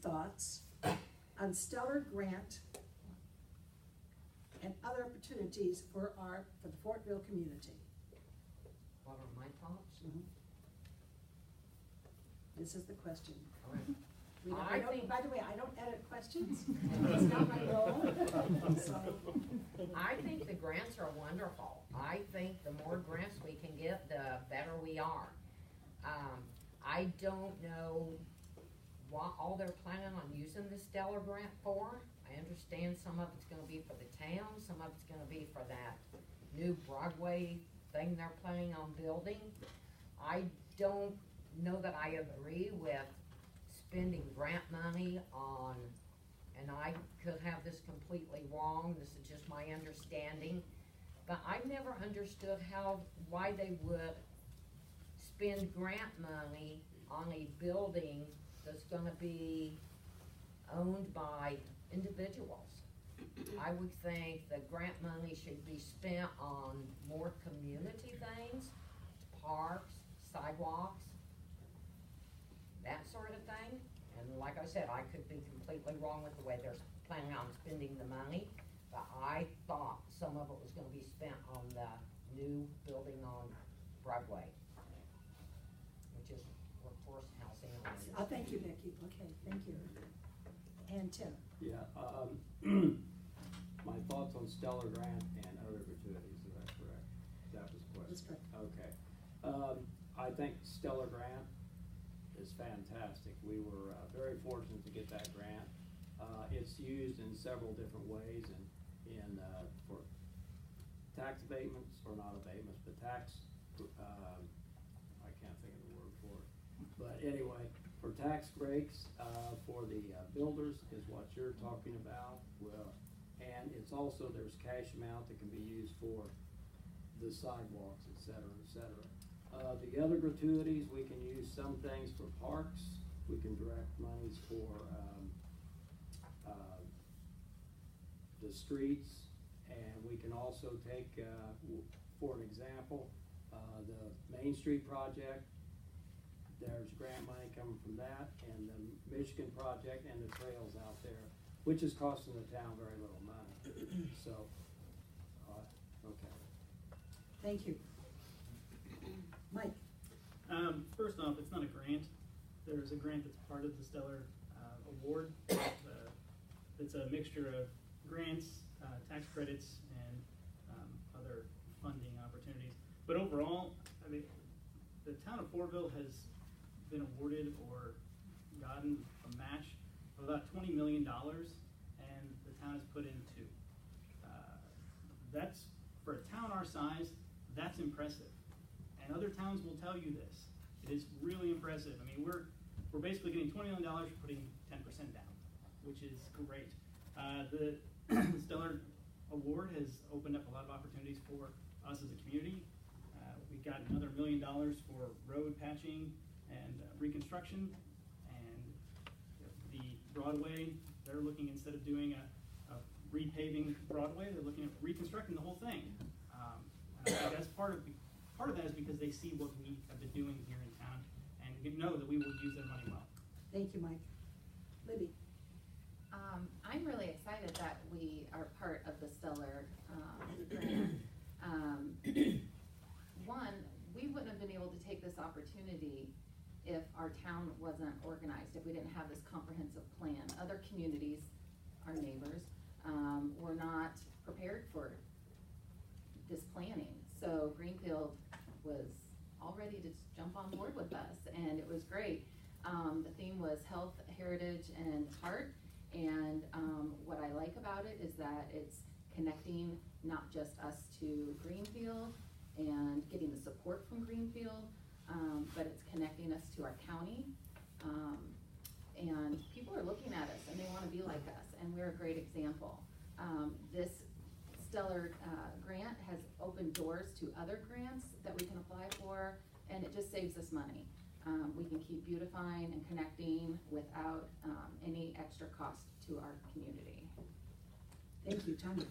thoughts on Stellar Grant and other opportunities for the Fortville community? What are my thoughts? Mm-hmm. This is the question. By the way, I don't edit questions. It's not my role. So. I think the grants are wonderful. I think the more grants we can get, the better we are. I don't know what all they're planning on using the Stellar Grant for. I understand some of it's going to be for the town, some of it's going to be for that new Broadway thing they're planning on building. I don't know that I agree with spending grant money on, and I could have this completely wrong, this is just my understanding, but I've never understood why they would spend grant money on a building that's gonna be owned by individuals. I would think the grant money should be spent on more community things, parks, sidewalks, that sort of thing. And like I said, I could be completely wrong with the way they're planning on spending the money, but I thought some of it was gonna be spent on the new building on Broadway, which is workforce housing. Thank you, Vicki. Okay, thank you. And Tim. Yeah, my thoughts on Stellar Grant and other gratuities, is that correct? That was the question. That's correct. Okay. I think Stellar Grant is fantastic. We were very fortunate to get that grant. It's used in several different ways, and for tax abatements, or not abatements, but tax, I can't think of the word for it. But anyway, for tax breaks, for the builders is what you're talking about. Well, and it's also, there's cash amount that can be used for the sidewalks, et cetera, et cetera. The other gratuities, we can use some things for parks. We can direct monies for the streets, and we can also take, for an example, the Main Street project. There's grant money coming from that, and the Michigan project and the trails out there, which is costing the town very little money. So, okay. Thank you. Mike. First off, it's not a grant. There's a grant that's part of the Stellar Award. It's a mixture of grants, tax credits, and other funding opportunities. But overall, I mean, the town of Fortville has been awarded or gotten a match of about $20 million, and the town has put in $2. That's, for a town our size, that's impressive. And other towns will tell you this. It is really impressive. I mean, we're basically getting $20 million for putting 10% down, which is great. The Stellar Award has opened up a lot of opportunities for us as a community. We got another $1 million for road patching and reconstruction, and the Broadway, they're looking, instead of doing a repaving Broadway, they're looking at reconstructing the whole thing. And I think that's part of that is because they see what we have been doing here in town, and know that we will use their money well. Thank you, Mike. Libby. I'm really excited that we are part of the Stellar grant. One, we wouldn't have been able to take this opportunity if our town wasn't organized, if we didn't have this comprehensive plan. Other communities, our neighbors, were not prepared for this planning. So Greenfield was all ready to jump on board with us, and it was great. The theme was health, heritage, and heart. And what I like about it is that it's connecting not just us to Greenfield and getting the support from Greenfield, but it's connecting us to our county. And people are looking at us and they want to be like us, and we're a great example. This Stellar grant has opened doors to other grants that we can apply for, and it just saves us money. We can keep beautifying and connecting without any extra cost to our community. Thank you, Tanya.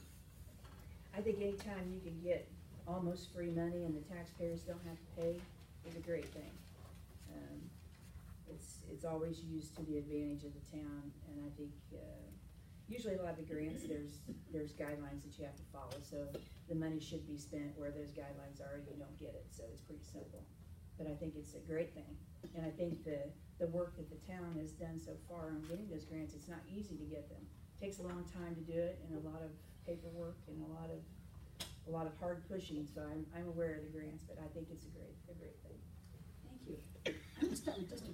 I think anytime you can get almost free money and the taxpayers don't have to pay is a great thing. it's always used to the advantage of the town, and I think, usually a lot of the grants, there's guidelines that you have to follow, so the money should be spent where those guidelines are, and you don't get it, so it's pretty simple. But I think it's a great thing, and I think the work that the town has done so far on getting those grants, it's not easy to get them. It takes a long time to do it, and a lot of paperwork, and a lot of hard pushing, so I'm aware of the grants, but I think it's a great thing. Thank you. I'm gonna start with just a